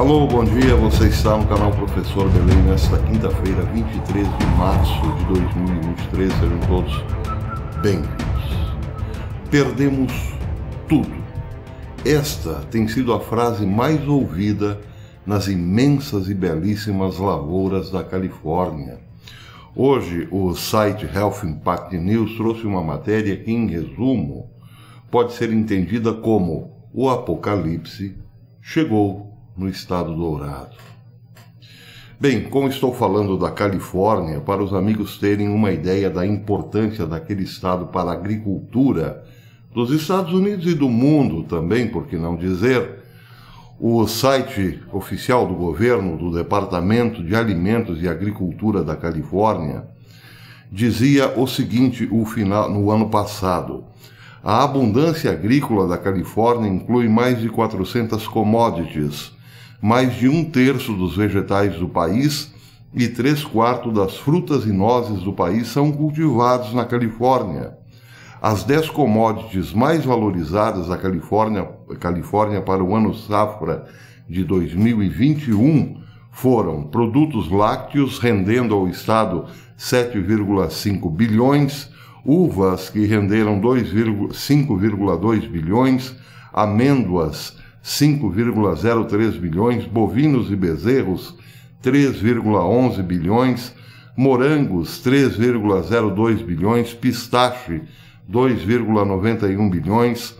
Alô, bom dia, você está no canal Professor Belém nesta quinta-feira, 23 de março de 2023, sejam todos bem-vindos. Perdemos tudo. Esta tem sido a frase mais ouvida nas imensas e belíssimas lavouras da Califórnia. Hoje, o site Health Impact News trouxe uma matéria que, em resumo, pode ser entendida como o apocalipse chegou no Estado Dourado. Bem, como estou falando da Califórnia, para os amigos terem uma ideia da importância daquele estado para a agricultura dos Estados Unidos e do mundo também, por que não dizer, o site oficial do governo do Departamento de Alimentos e Agricultura da Califórnia dizia o seguinte no ano passado: a abundância agrícola da Califórnia inclui mais de 400 commodities, mais de 1/3 dos vegetais do país e 3/4 das frutas e nozes do país são cultivados na Califórnia. As 10 commodities mais valorizadas da Califórnia para o ano safra de 2021 foram produtos lácteos, rendendo ao estado 7,5 bilhões, uvas, que renderam 5,2 bilhões, amêndoas, 5,03 bilhões, bovinos e bezerros, 3,11 bilhões, morangos, 3,02 bilhões, pistache, 2,91 bilhões,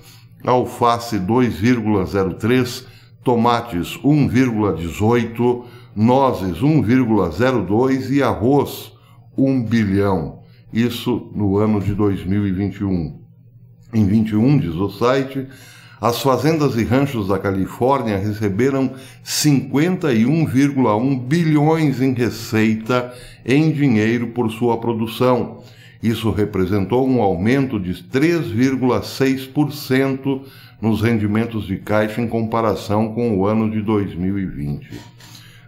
alface, 2,03, tomates, 1,18, nozes, 1,02 e arroz, 1 bilhão. Isso no ano de 2021. Em 21, diz o site, as fazendas e ranchos da Califórnia receberam 51,1 bilhões em receita em dinheiro por sua produção. Isso representou um aumento de 3,6% nos rendimentos de caixa em comparação com o ano de 2020.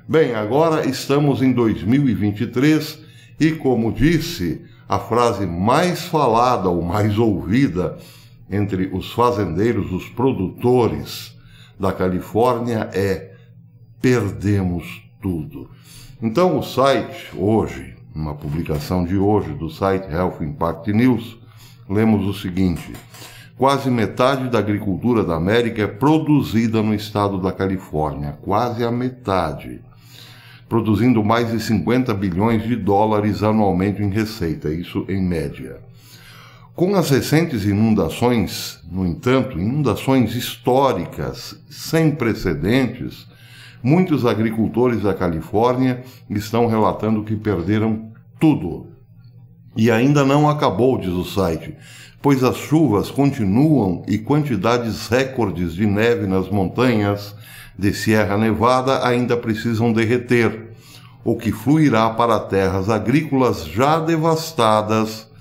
Bem, agora estamos em 2023 e, como disse, a frase mais falada ou mais ouvida entre os fazendeiros, os produtores da Califórnia é: perdemos tudo. Então o site, hoje, uma publicação de hoje do site Health Impact News, lemos o seguinte: quase metade da agricultura da América é produzida no estado da Califórnia, quase a metade, produzindo mais de 50 bilhões de dólares anualmente em receita, isso em média. Com as recentes inundações, no entanto, inundações históricas, sem precedentes, muitos agricultores da Califórnia estão relatando que perderam tudo. E ainda não acabou, diz o site, pois as chuvas continuam e quantidades recordes de neve nas montanhas de Sierra Nevada ainda precisam derreter, o que fluirá para terras agrícolas já devastadas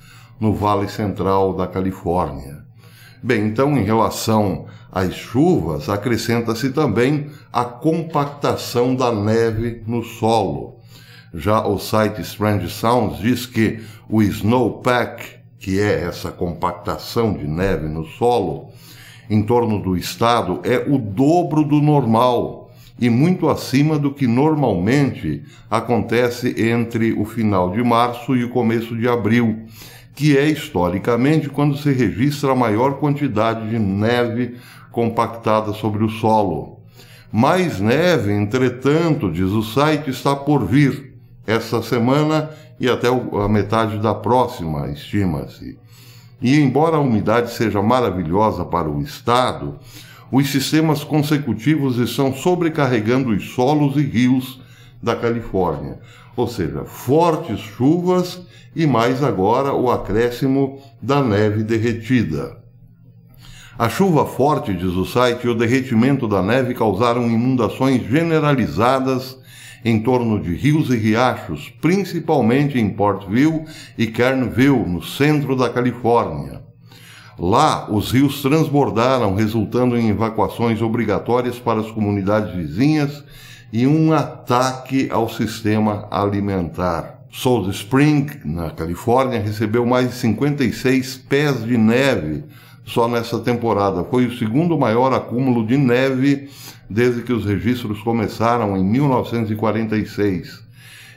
no Vale Central da Califórnia. Bem, então, em relação às chuvas, acrescenta-se também a compactação da neve no solo. Já o site Strange Sounds diz que o snowpack, que é essa compactação de neve no solo, em torno do estado, é o dobro do normal e muito acima do que normalmente acontece entre o final de março e o começo de abril, que é historicamente quando se registra a maior quantidade de neve compactada sobre o solo. Mais neve, entretanto, diz o site, está por vir essa semana e até a metade da próxima, estima-se. E embora a umidade seja maravilhosa para o estado, os sistemas consecutivos estão sobrecarregando os solos e rios da Califórnia, ou seja, fortes chuvas e mais agora o acréscimo da neve derretida. A chuva forte, diz o site, e o derretimento da neve causaram inundações generalizadas em torno de rios e riachos, principalmente em Portville e Kernville, no centro da Califórnia. Lá, os rios transbordaram, resultando em evacuações obrigatórias para as comunidades vizinhas e um ataque ao sistema alimentar. Salt Spring, na Califórnia, recebeu mais de 56 pés de neve só nessa temporada. Foi o segundo maior acúmulo de neve desde que os registros começaram em 1946.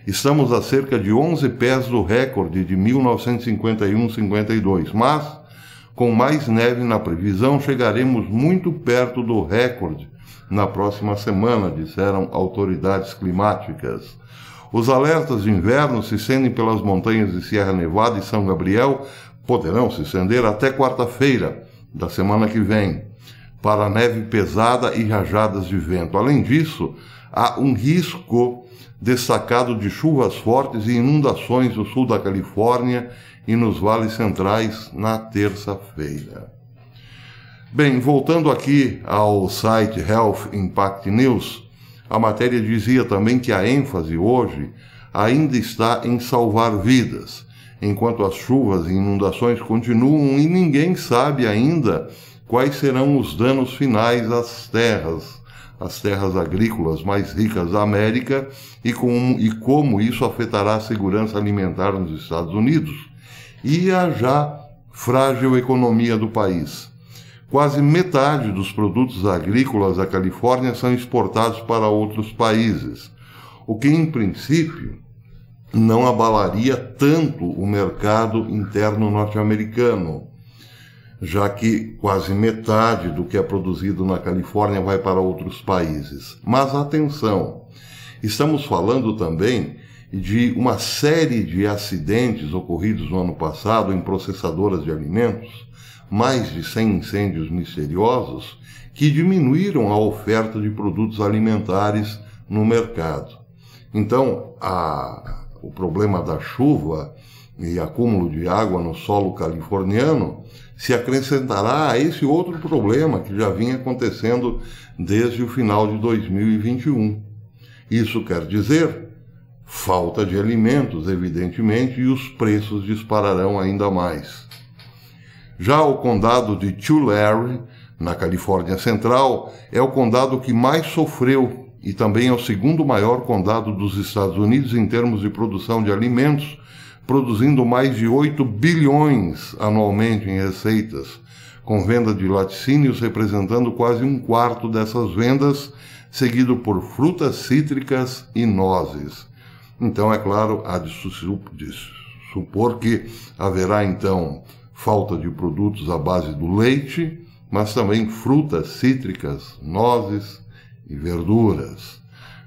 Estamos a cerca de 11 pés do recorde de 1951-52, mas com mais neve na previsão chegaremos muito perto do recorde na próxima semana, disseram autoridades climáticas. Os alertas de inverno se estendem pelas montanhas de Sierra Nevada e São Gabriel, poderão se estender até quarta-feira da semana que vem, para neve pesada e rajadas de vento. Além disso, há um risco destacado de chuvas fortes e inundações no sul da Califórnia e nos vales centrais na terça-feira. Bem, voltando aqui ao site Health Impact News, a matéria dizia também que a ênfase hoje ainda está em salvar vidas, enquanto as chuvas e inundações continuam e ninguém sabe ainda quais serão os danos finais às terras agrícolas mais ricas da América e como isso afetará a segurança alimentar nos Estados Unidos e a já frágil economia do país. Quase metade dos produtos agrícolas da Califórnia são exportados para outros países, o que, em princípio, não abalaria tanto o mercado interno norte-americano, já que quase metade do que é produzido na Califórnia vai para outros países. Mas atenção, estamos falando também de uma série de acidentes ocorridos no ano passado em processadoras de alimentos, mais de 100 incêndios misteriosos que diminuíram a oferta de produtos alimentares no mercado. Então, o problema da chuva e acúmulo de água no solo californiano se acrescentará a esse outro problema que já vinha acontecendo desde o final de 2021. Isso quer dizer falta de alimentos, evidentemente, e os preços dispararão ainda mais. Já o condado de Tulare, na Califórnia Central, é o condado que mais sofreu e também é o segundo maior condado dos Estados Unidos em termos de produção de alimentos, produzindo mais de 8 bilhões anualmente em receitas, com venda de laticínios representando quase um quarto dessas vendas, seguido por frutas cítricas e nozes. Então, é claro, há de supor que haverá, então, falta de produtos à base do leite, mas também frutas cítricas, nozes e verduras.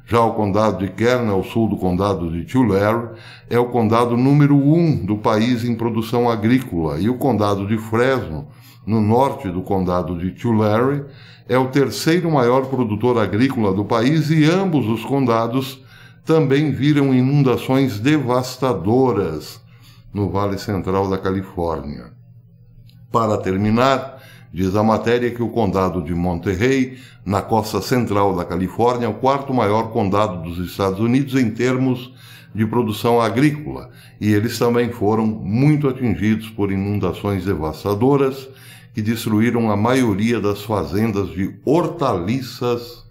Já o condado de Kern, ao sul do condado de Tulare, é o condado número 1 do país em produção agrícola, e o condado de Fresno, no norte do condado de Tulare, é o terceiro maior produtor agrícola do país, e ambos os condados também viram inundações devastadoras no Vale Central da Califórnia. Para terminar, diz a matéria que o condado de Monterey, na costa central da Califórnia, é o quarto maior condado dos Estados Unidos em termos de produção agrícola, e eles também foram muito atingidos por inundações devastadoras que destruíram a maioria das fazendas de hortaliças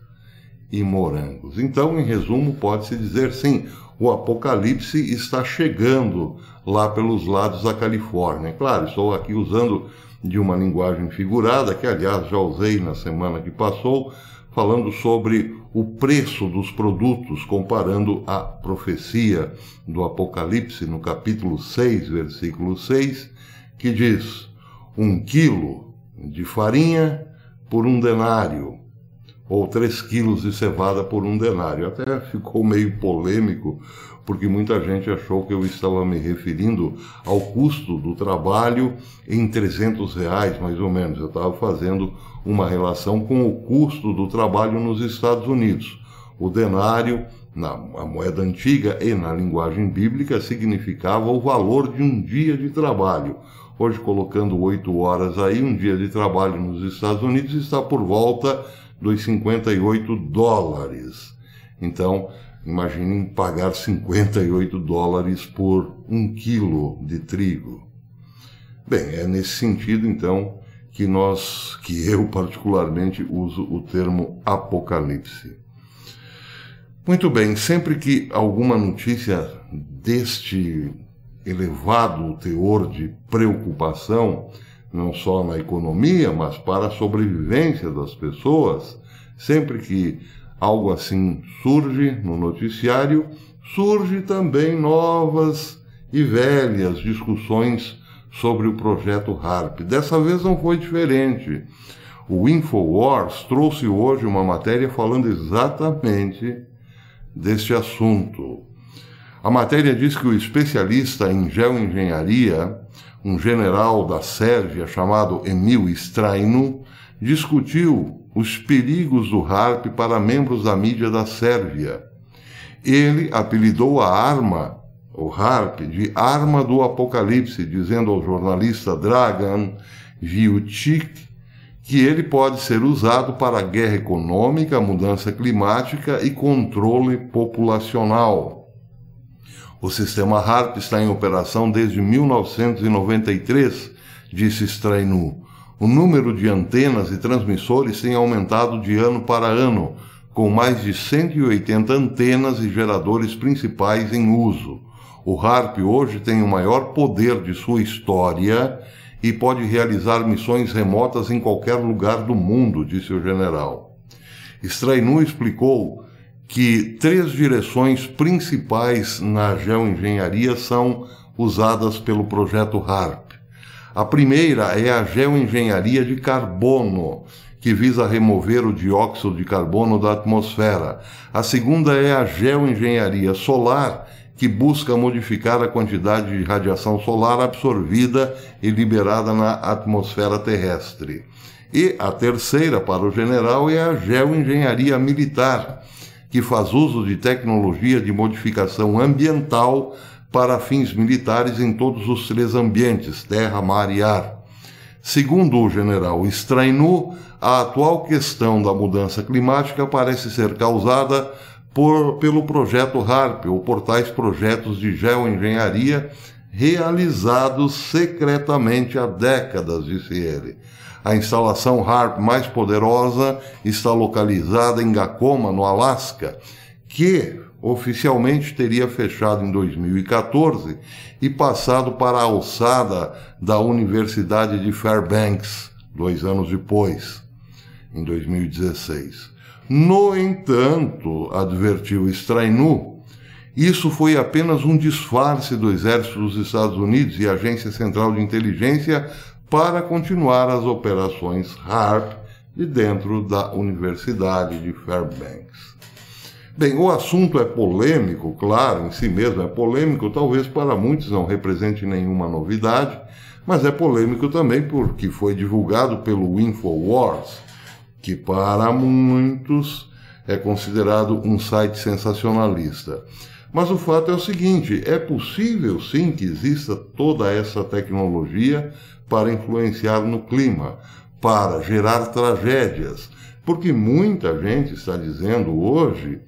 e morangos. Então, em resumo, pode-se dizer sim, o apocalipse está chegando lá pelos lados da Califórnia. Claro, estou aqui usando de uma linguagem figurada, que aliás já usei na semana que passou, falando sobre o preço dos produtos, comparando a profecia do Apocalipse no capítulo 6, versículo 6, que diz: 1 quilo de farinha por 1 denário, ou 3 quilos de cevada por 1 denário. Até ficou meio polêmico, porque muita gente achou que eu estava me referindo ao custo do trabalho em R$300, mais ou menos. Eu estava fazendo uma relação com o custo do trabalho nos Estados Unidos. O denário, na moeda antiga e na linguagem bíblica, significava o valor de um dia de trabalho. Hoje, colocando 8 horas aí, um dia de trabalho nos Estados Unidos está por volta dos $58. Então, imaginem pagar $58 por 1 quilo de trigo. Bem, é nesse sentido, então, que eu particularmente uso o termo apocalipse. Muito bem, sempre que alguma notícia deste elevado teor de preocupação não só na economia, mas para a sobrevivência das pessoas. Sempre que algo assim surge no noticiário, surge também novas e velhas discussões sobre o projeto HAARP. Dessa vez não foi diferente. O InfoWars trouxe hoje uma matéria falando exatamente deste assunto. A matéria diz que o especialista em geoengenharia, um general da Sérvia chamado Emil Strainu, discutiu os perigos do HAARP para membros da mídia da Sérvia. Ele apelidou a arma, o HAARP, de arma do apocalipse, dizendo ao jornalista Dragan Vucic que ele pode ser usado para a guerra econômica, mudança climática e controle populacional. O sistema HAARP está em operação desde 1993, disse Strainu. O número de antenas e transmissores tem aumentado de ano para ano, com mais de 180 antenas e geradores principais em uso. O HAARP hoje tem o maior poder de sua história e pode realizar missões remotas em qualquer lugar do mundo, disse o general. Strainu explicou que 3 direções principais na geoengenharia são usadas pelo projeto HAARP. A primeira é a geoengenharia de carbono, que visa remover o dióxido de carbono da atmosfera. A segunda é a geoengenharia solar, que busca modificar a quantidade de radiação solar absorvida e liberada na atmosfera terrestre. E a terceira, para o general, é a geoengenharia militar, que faz uso de tecnologia de modificação ambiental para fins militares em todos os 3 ambientes, terra, mar e ar. Segundo o general Strainu, a atual questão da mudança climática parece ser causada pelo projeto HAARP, ou por tais projetos de geoengenharia realizados secretamente há décadas, disse ele. A instalação HAARP mais poderosa está localizada em Gacoma, no Alasca, que oficialmente teria fechado em 2014 e passado para a alçada da Universidade de Fairbanks, 2 anos depois, em 2016. No entanto, advertiu Strainu, isso foi apenas um disfarce do Exército dos Estados Unidos e a Agência Central de Inteligência para continuar as operações HAARP de dentro da Universidade de Fairbanks. Bem, o assunto é polêmico, claro, em si mesmo é polêmico, talvez para muitos não represente nenhuma novidade, mas é polêmico também porque foi divulgado pelo InfoWars, que para muitos é considerado um site sensacionalista. Mas o fato é o seguinte, é possível sim que exista toda essa tecnologia para influenciar no clima, para gerar tragédias, porque muita gente está dizendo hoje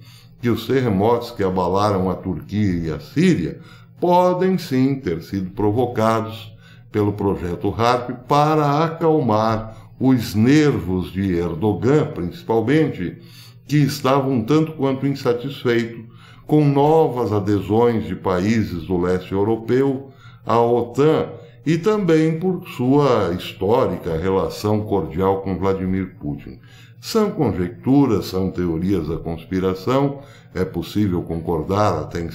que os terremotos que abalaram a Turquia e a Síria podem sim ter sido provocados pelo projeto HAARP para acalmar os nervos de Erdogan, principalmente, que estavam um tanto quanto insatisfeitos com novas adesões de países do leste europeu à OTAN e também por sua histórica relação cordial com Vladimir Putin. São conjecturas, são teorias da conspiração, é possível concordar até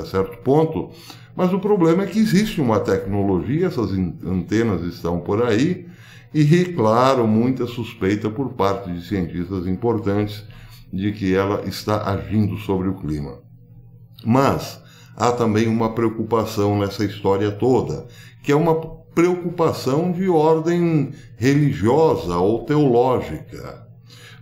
certo ponto, mas o problema é que existe uma tecnologia, essas antenas estão por aí, e, claro, muita suspeita por parte de cientistas importantes de que ela está agindo sobre o clima. Mas há também uma preocupação nessa história toda, que é uma preocupação de ordem religiosa ou teológica.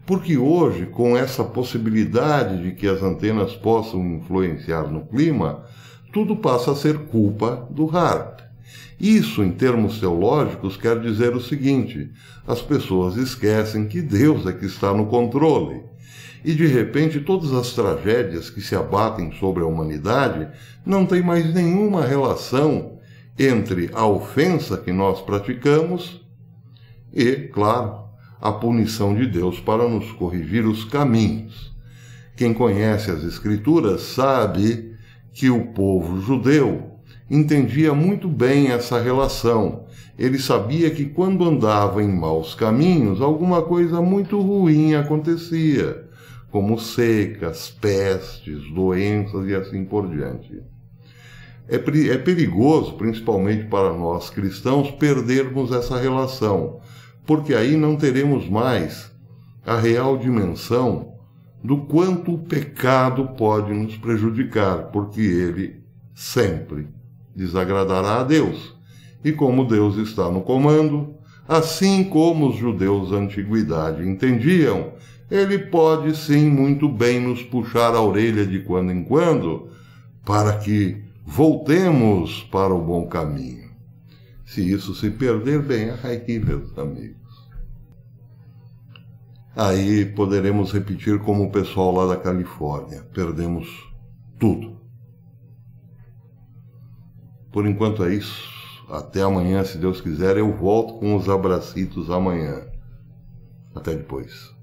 Porque hoje, com essa possibilidade de que as antenas possam influenciar no clima, tudo passa a ser culpa do HAARP. Isso, em termos teológicos, quer dizer o seguinte: as pessoas esquecem que Deus é que está no controle. E, de repente, todas as tragédias que se abatem sobre a humanidade não têm mais nenhuma relação entre a ofensa que nós praticamos e, claro, a punição de Deus para nos corrigir os caminhos. Quem conhece as Escrituras sabe que o povo judeu entendia muito bem essa relação. Ele sabia que quando andava em maus caminhos, alguma coisa muito ruim acontecia, como secas, pestes, doenças e assim por diante. É perigoso, principalmente para nós cristãos, perdermos essa relação, porque aí não teremos mais a real dimensão do quanto o pecado pode nos prejudicar, porque ele sempre desagradará a Deus. E como Deus está no comando, assim como os judeus da antiguidade entendiam, ele pode sim muito bem nos puxar a orelha de quando em quando, para que voltemos para o bom caminho. Se isso se perder, bem, aí, meus amigos, aí poderemos repetir como o pessoal lá da Califórnia: perdemos tudo. Por enquanto é isso. Até amanhã, se Deus quiser, eu volto com os abracitos amanhã. Até depois.